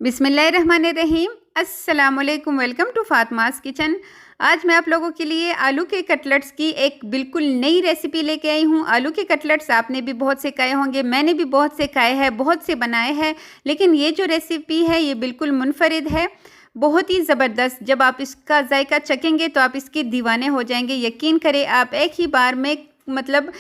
बिस्मिल्लाहिर्रहमानिर्रहीम। अस्सलामुअलैकुम। Welcome to Fatima's kitchen. आज मैं आप लोगों के लिए आलू के कटलेट्स की एक बिल्कुल नई रेसिपी लेके आई हूँ। आलू के कटलेट्स आपने भी बहुत से खाए होंगे, मैंने भी बहुत से खाए हैं, बहुत से बनाए हैं, लेकिन ये जो रेसिपी है ये बिल्कुल मुनफरिद है, बहुत ही ज़बरदस्त। जब आप इसका जायका चखेंगे तो आप इसके दीवाने हो जाएंगे। यकीन करें, आप एक ही बार में मतलब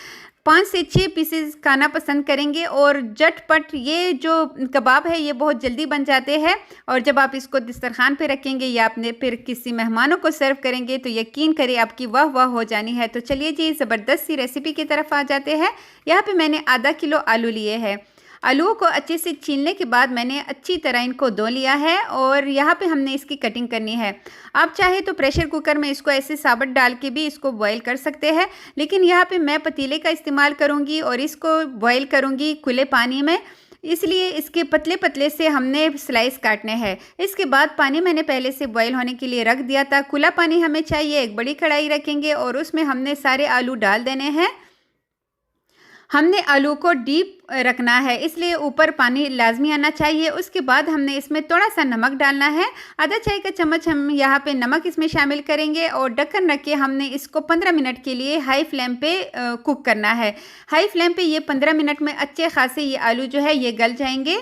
5 से 6 पीसेस खाना पसंद करेंगे। और झटपट ये जो कबाब है ये बहुत जल्दी बन जाते हैं, और जब आप इसको दस्तरखान पे रखेंगे या अपने फिर किसी मेहमानों को सर्व करेंगे तो यकीन करें आपकी वाह वाह हो जानी है। तो चलिए जी, ज़बरदस्त सी रेसिपी की तरफ आ जाते हैं। यहाँ पे मैंने आधा किलो आलू लिए हैं। आलूओं को अच्छे से छीलने के बाद मैंने अच्छी तरह इनको धो लिया है, और यहाँ पे हमने इसकी कटिंग करनी है। आप चाहे तो प्रेशर कुकर में इसको ऐसे साबुत डाल के भी इसको बॉईल कर सकते हैं, लेकिन यहाँ पे मैं पतीले का इस्तेमाल करूँगी और इसको बॉईल करूँगी खुले पानी में, इसलिए इसके पतले पतले से हमने स्लाइस काटने हैं। इसके बाद पानी मैंने पहले से बॉईल होने के लिए रख दिया था। खुला पानी हमें चाहिए। एक बड़ी कढ़ाई रखेंगे और उसमें हमने सारे आलू डाल देने हैं। हमने आलू को डीप रखना है, इसलिए ऊपर पानी लाजमी आना चाहिए। उसके बाद हमने इसमें थोड़ा सा नमक डालना है। आधा चाय का चम्मच हम यहाँ पे नमक इसमें शामिल करेंगे, और ढक्कन रख के हमने इसको 15 मिनट के लिए हाई फ्लेम पे कुक करना है। हाई फ्लेम पे ये 15 मिनट में अच्छे खासे ये आलू जो है ये गल जाएंगे।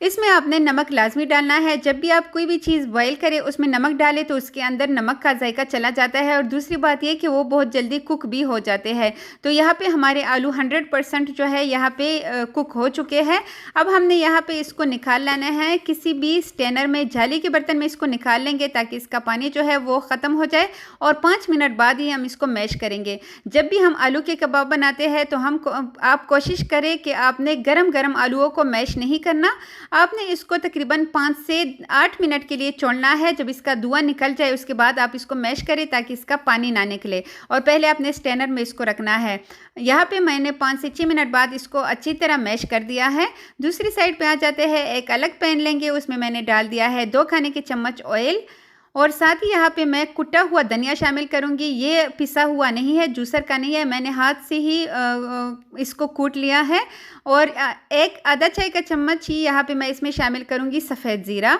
इसमें आपने नमक लाजमी डालना है। जब भी आप कोई भी चीज़ बॉईल करें उसमें नमक डालें तो उसके अंदर नमक का जायका चला जाता है, और दूसरी बात यह कि वो बहुत जल्दी कुक भी हो जाते हैं। तो यहाँ पे हमारे आलू 100% जो है यहाँ पे कुक हो चुके हैं। अब हमने यहाँ पे इसको निकाल लेना है। किसी भी स्टेनर में, जाली के बर्तन में इसको निकाल लेंगे ताकि इसका पानी जो है वो ख़त्म हो जाए, और 5 मिनट बाद ही हम इसको मैश करेंगे। जब भी हम आलू के कबाब बनाते हैं तो आप कोशिश करें कि आपने गरम गरम आलूओं को मैश नहीं करना। आपने इसको तकरीबन 5 से 8 मिनट के लिए छोड़ना है। जब इसका धुआं निकल जाए उसके बाद आप इसको मैश करें ताकि इसका पानी ना निकले, और पहले आपने स्टेनर में इसको रखना है। यहाँ पे मैंने 5 से 6 मिनट बाद इसको अच्छी तरह मैश कर दिया है। दूसरी साइड पे आ जाते हैं। एक अलग पैन लेंगे, उसमें मैंने डाल दिया है 2 खाने के चम्मच ऑयल, और साथ ही यहाँ पे मैं कुटा हुआ धनिया शामिल करूँगी। ये पिसा हुआ नहीं है, जूसर का नहीं है, मैंने हाथ से ही इसको कूट लिया है। और एक आधा चाय का चम्मच ही यहाँ पे मैं इसमें शामिल करूँगी सफ़ेद ज़ीरा।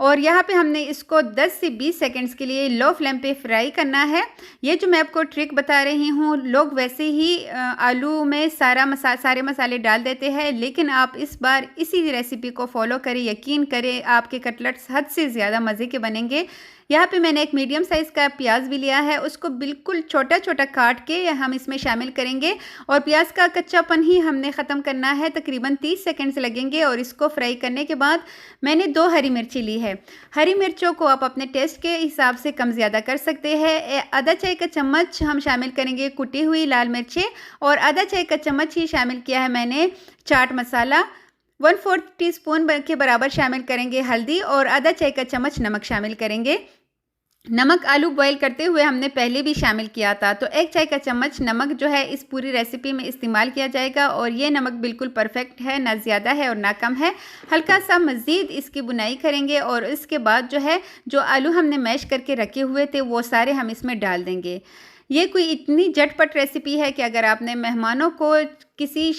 और यहाँ पे हमने इसको 10 से 20 सेकंड्स के लिए लो फ्लेम पे फ्राई करना है। ये जो मैं आपको ट्रिक बता रही हूँ, लोग वैसे ही आलू में सारे मसाले डाल देते हैं, लेकिन आप इस बार इसी रेसिपी को फॉलो करें। यकीन करें आपके कटलेट्स हद से ज़्यादा मज़े के बनेंगे। यहाँ पे मैंने एक मीडियम साइज़ का प्याज भी लिया है, उसको बिल्कुल छोटा छोटा काट के हम इसमें शामिल करेंगे, और प्याज का कच्चापन ही हमने ख़त्म करना है। तकरीबन 30 सेकंड्स लगेंगे, और इसको फ्राई करने के बाद मैंने 2 हरी मिर्ची ली है। हरी मिर्चों को आप अपने टेस्ट के हिसाब से कम ज़्यादा कर सकते हैं। आधा चाय का चम्मच हम शामिल करेंगे कुटी हुई लाल मिर्चें, और आधा चाय का चम्मच ही शामिल किया है मैंने चाट मसाला। 1/4 टीस्पून के बराबर शामिल करेंगे हल्दी, और आधा चाय का चम्मच नमक शामिल करेंगे। नमक आलू बॉईल करते हुए हमने पहले भी शामिल किया था, तो 1 चाय का चम्मच नमक जो है इस पूरी रेसिपी में इस्तेमाल किया जाएगा, और ये नमक बिल्कुल परफेक्ट है, ना ज़्यादा है और ना कम है। हल्का सा मज़ीद इसकी बुनाई करेंगे, और इसके बाद जो है जो आलू हमने मैश करके रखे हुए थे वो सारे हम इसमें डाल देंगे। ये कोई इतनी झटपट रेसिपी है कि अगर आपने मेहमानों को किसी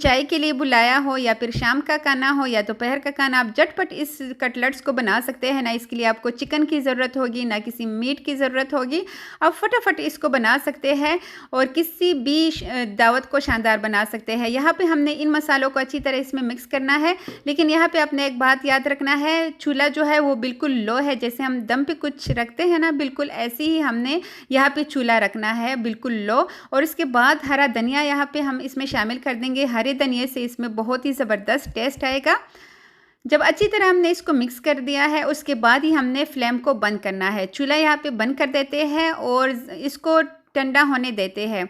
चाय के लिए बुलाया हो, या फिर शाम का खाना हो या दोपहर का खाना, आप झटपट इस कटलेट्स को बना सकते हैं। ना इसके लिए आपको चिकन की ज़रूरत होगी, ना किसी मीट की ज़रूरत होगी। आप फटाफट इसको बना सकते हैं और किसी भी दावत को शानदार बना सकते हैं। यहाँ पे हमने इन मसालों को अच्छी तरह इसमें मिक्स करना है, लेकिन यहाँ पे आपने एक बात याद रखना है, चूल्हा जो है वो बिल्कुल लो है। जैसे हम दम पे कुछ रखते हैं ना, बिल्कुल ऐसे ही हमने यहाँ पे चूल्हा रखना है, बिल्कुल लो। और इसके बाद हरा धनिया यहाँ पे हम इसमें शामिल कर देंगे। हरे धनिये से इसमें बहुत ही ज़बरदस्त टेस्ट आएगा। जब अच्छी तरह हमने इसको मिक्स कर दिया है उसके बाद ही हमने फ्लेम को बंद करना है। चूल्हा यहाँ पे बंद कर देते हैं और इसको ठंडा होने देते हैं।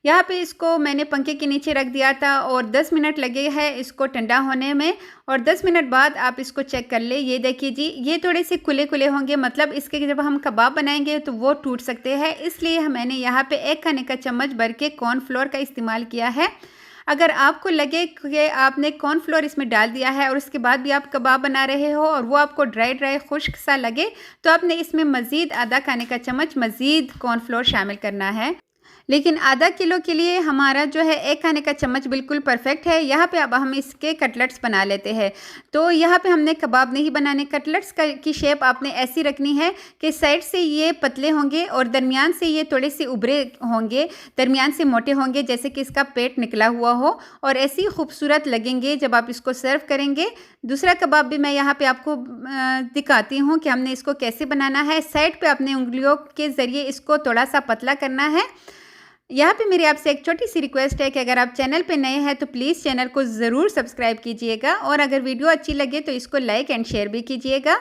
यहाँ पे इसको मैंने पंखे के नीचे रख दिया था, और 10 मिनट लगे हैं इसको ठंडा होने में, और 10 मिनट बाद आप इसको चेक कर ले। ये देखिए जी, ये थोड़े से खुले खुले होंगे, मतलब इसके जब हम कबाब बनाएंगे तो वो टूट सकते हैं। इसलिए मैंने यहाँ पे 1 खाने का चम्मच भर के कॉर्नफ्लोर का इस्तेमाल किया है। अगर आपको लगे कि आपने कॉर्नफ्लोर इसमें डाल दिया है और उसके बाद भी आप कबाब बना रहे हो और वो आपको ड्राई ड्राई खुश्क सा लगे, तो आपने इसमें मज़ीद आधा खाने का चम्मच मज़ीद कॉर्नफ्लोर शामिल करना है। लेकिन आधा किलो के लिए हमारा जो है 1 खाने का चम्मच बिल्कुल परफेक्ट है। यहाँ पे अब हम इसके कटलेट्स बना लेते हैं। तो यहाँ पे हमने कबाब नहीं बनाने, कटलेट्स की शेप आपने ऐसी रखनी है कि साइड से ये पतले होंगे और दरमियान से ये थोड़े से उभरे होंगे, दरमियान से मोटे होंगे, जैसे कि इसका पेट निकला हुआ हो, और ऐसे ही खूबसूरत लगेंगे जब आप इसको सर्व करेंगे। दूसरा कबाब भी मैं यहाँ पे आपको दिखाती हूँ कि हमने इसको कैसे बनाना है। साइड पे अपने उंगलियों के ज़रिए इसको थोड़ा सा पतला करना है। यहाँ पे मेरी आपसे एक छोटी सी रिक्वेस्ट है कि अगर आप चैनल पे नए हैं तो प्लीज़ चैनल को ज़रूर सब्सक्राइब कीजिएगा, और अगर वीडियो अच्छी लगे तो इसको लाइक एंड शेयर भी कीजिएगा।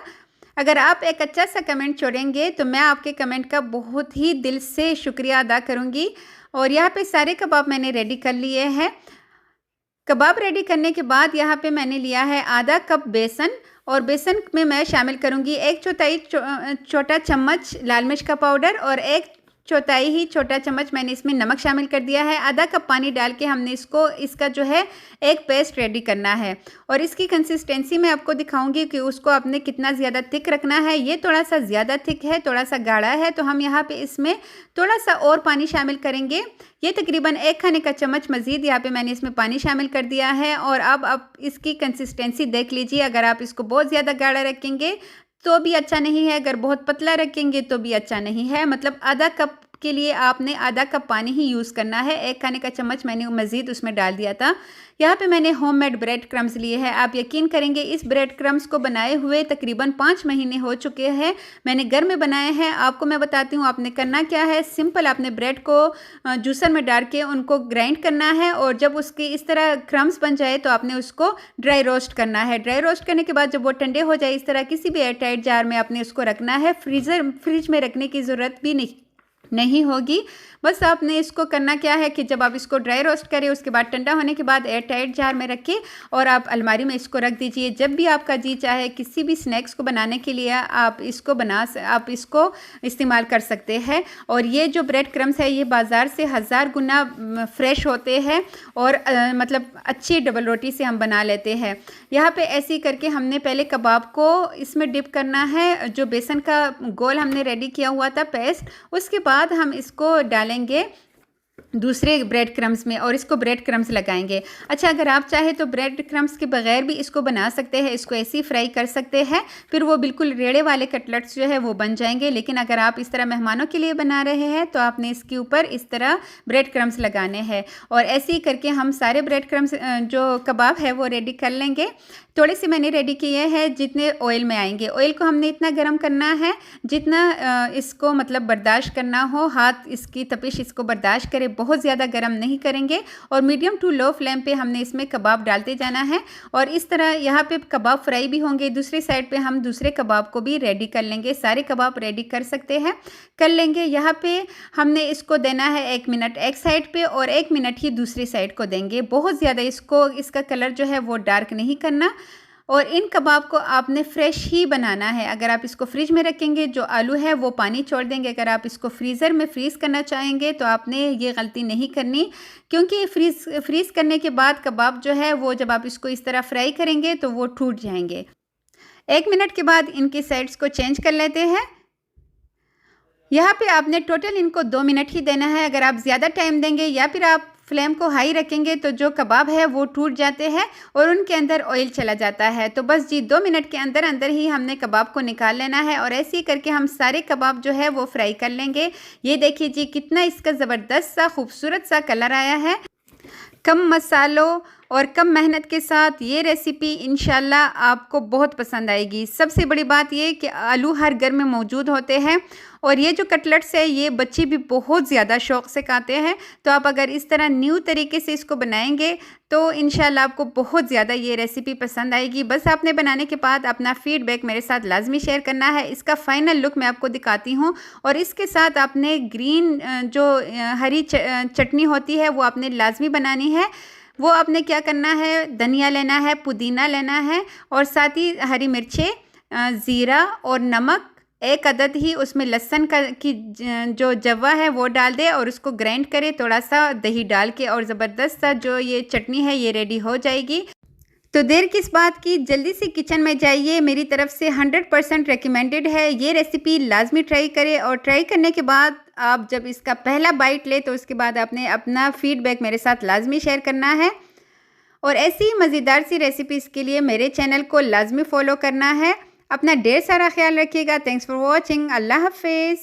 अगर आप एक अच्छा सा कमेंट छोड़ेंगे तो मैं आपके कमेंट का बहुत ही दिल से शुक्रिया अदा करूँगी। और यहाँ पे सारे कबाब मैंने रेडी कर लिए हैं। कबाब रेडी करने के बाद यहाँ पे मैंने लिया है आधा कप बेसन, और बेसन में मैं शामिल करूँगी 1/4 छोटा चम्मच लाल मिर्च का पाउडर, और 1/4 ही छोटा चम्मच मैंने इसमें नमक शामिल कर दिया है। आधा कप पानी डाल के हमने इसका जो है एक पेस्ट रेडी करना है। और इसकी कंसिस्टेंसी मैं आपको दिखाऊंगी कि उसको आपने कितना ज़्यादा थिक रखना है। ये थोड़ा सा ज़्यादा थिक है, थोड़ा सा गाढ़ा है, तो हम यहाँ पे इसमें थोड़ा सा और पानी शामिल करेंगे। ये तकरीबन 1 खाने का चम्मच मज़ीद यहाँ पे मैंने इसमें पानी शामिल कर दिया है। और अब आप इसकी कंसिस्टेंसी देख लीजिए। अगर आप इसको बहुत ज़्यादा गाढ़ा रखेंगे तो भी अच्छा नहीं है, अगर बहुत पतला रखेंगे तो भी अच्छा नहीं है। मतलब आधा कप के लिए आपने आधा कप पानी ही यूज़ करना है। 1 खाने का चम्मच मैंने मज़ीद उसमें डाल दिया था। यहाँ पे मैंने होममेड ब्रेड क्रम्स लिए हैं। आप यकीन करेंगे इस ब्रेड क्रम्स को बनाए हुए तकरीबन 5 महीने हो चुके हैं। मैंने घर में बनाए हैं। आपको मैं बताती हूँ आपने करना क्या है। सिंपल आपने ब्रेड को जूसर में डाल के उनको ग्राइंड करना है, और जब उसकी इस तरह क्रम्स बन जाए तो आपने उसको ड्राई रोस्ट करना है। ड्राई रोस्ट करने के बाद जब वो ठंडे हो जाए, इस तरह किसी भी एयरटाइट जार में आपने उसको रखना है। फ्रिज में रखने की ज़रूरत भी नहीं होगी। बस आपने इसको करना क्या है कि जब आप इसको ड्राई रोस्ट करें, उसके बाद ठंडा होने के बाद एयर टाइट जार में रखें और आप अलमारी में इसको रख दीजिए। जब भी आपका जी चाहे किसी भी स्नैक्स को बनाने के लिए आप इसको इस्तेमाल कर सकते हैं। और ये जो ब्रेड क्रम्स है ये बाज़ार से 1000 गुना फ्रेश होते हैं, और मतलब अच्छी डबल रोटी से हम बना लेते हैं। यहाँ पे ऐसे ही करके हमने पहले कबाब को इसमें डिप करना है, जो बेसन का गोल हमने रेडी किया हुआ था पेस्ट, उसके बाद हम इसको डालेंगे दूसरे ब्रेड क्रम्स में और इसको ब्रेड क्रम्स लगाएंगे। अच्छा, अगर आप चाहे तो ब्रेड क्रम्स के बगैर भी इसको बना सकते हैं, इसको ऐसे ही फ्राई कर सकते हैं, फिर वो बिल्कुल रेड़े वाले कटलेट्स जो है वो बन जाएंगे। लेकिन अगर आप इस तरह मेहमानों के लिए बना रहे हैं तो आपने इसके ऊपर इस तरह ब्रेड क्रम्स लगाने हैं। और ऐसे ही करके हम सारे ब्रेड क्रम्स जो कबाब है वो रेडी कर लेंगे। थोड़े से मैंने रेडी किए हैं जितने ऑयल में आएंगे। ऑयल को हमने इतना गर्म करना है जितना इसको मतलब बर्दाश्त करना हो, हाथ इसकी तपिश इसको बर्दाश्त करे, बहुत ज़्यादा गर्म नहीं करेंगे। और मीडियम टू लो फ्लेम पे हमने इसमें कबाब डालते जाना है। और इस तरह यहाँ पे कबाब फ्राई भी होंगे। दूसरी साइड पे हम दूसरे कबाब को भी रेडी कर लेंगे। सारे कबाब रेडी कर लेंगे। यहाँ पे हमने इसको देना है 1 मिनट एक साइड पे और 1 मिनट ही दूसरी साइड को देंगे। बहुत ज़्यादा इसका कलर जो है वो डार्क नहीं करना। और इन कबाब को आपने फ्रेश ही बनाना है। अगर आप इसको फ्रिज में रखेंगे जो आलू है वो पानी छोड़ देंगे। अगर आप इसको फ्रीज़र में फ्रीज़ करना चाहेंगे तो आपने ये गलती नहीं करनी, क्योंकि फ्रीज़ करने के बाद कबाब जो है वो जब आप इसको इस तरह फ्राई करेंगे तो वो टूट जाएंगे। 1 मिनट के बाद इनकी साइड्स को चेंज कर लेते हैं। यहाँ पे आपने टोटल इनको 2 मिनट ही देना है। अगर आप ज़्यादा टाइम देंगे या फिर आप फ्लेम को हाई रखेंगे तो जो कबाब है वो टूट जाते हैं और उनके अंदर ऑयल चला जाता है। तो बस जी 2 मिनट के अंदर अंदर ही हमने कबाब को निकाल लेना है। और ऐसे ही करके हम सारे कबाब जो है वो फ्राई कर लेंगे। ये देखिए जी कितना इसका ज़बरदस्त सा खूबसूरत सा कलर आया है। कम मसालों और कम मेहनत के साथ ये रेसिपी इंशाल्लाह आपको बहुत पसंद आएगी। सबसे बड़ी बात ये कि आलू हर घर में मौजूद होते हैं और ये जो कटलेट्स है ये बच्चे भी बहुत ज़्यादा शौक़ से खाते हैं। तो आप अगर इस तरह न्यू तरीके से इसको बनाएंगे तो इंशाल्लाह आपको बहुत ज़्यादा ये रेसिपी पसंद आएगी। बस आपने बनाने के बाद अपना फ़ीडबैक मेरे साथ लाजमी शेयर करना है। इसका फ़ाइनल लुक मैं आपको दिखाती हूँ। और इसके साथ आपने ग्रीन जो हरी चटनी होती है वो आपने लाजमी बनानी है। वो आपने क्या करना है, धनिया लेना है, पुदीना लेना है और साथ ही हरी मिर्चें, ज़ीरा और नमक, 1 अदद ही उसमें लहसुन की जो जवा है वो डाल दे और उसको ग्राइंड करें थोड़ा सा दही डाल के, और ज़बरदस्त सा जो ये चटनी है ये रेडी हो जाएगी। तो देर किस बात की, जल्दी से किचन में जाइए। मेरी तरफ से 100% रिकमेंडेड है। ये रेसिपी लाजमी ट्राई करें और ट्राई करने के बाद आप जब इसका पहला बाइट ले तो उसके बाद आपने अपना फीडबैक मेरे साथ लाजमी शेयर करना है। और ऐसी ही मज़ेदार सी रेसिपीज़ के लिए मेरे चैनल को लाजमी फ़ॉलो करना है। अपना ढेर सारा ख्याल रखिएगा। Thanks for watching. अल्लाह हाफ़िज़।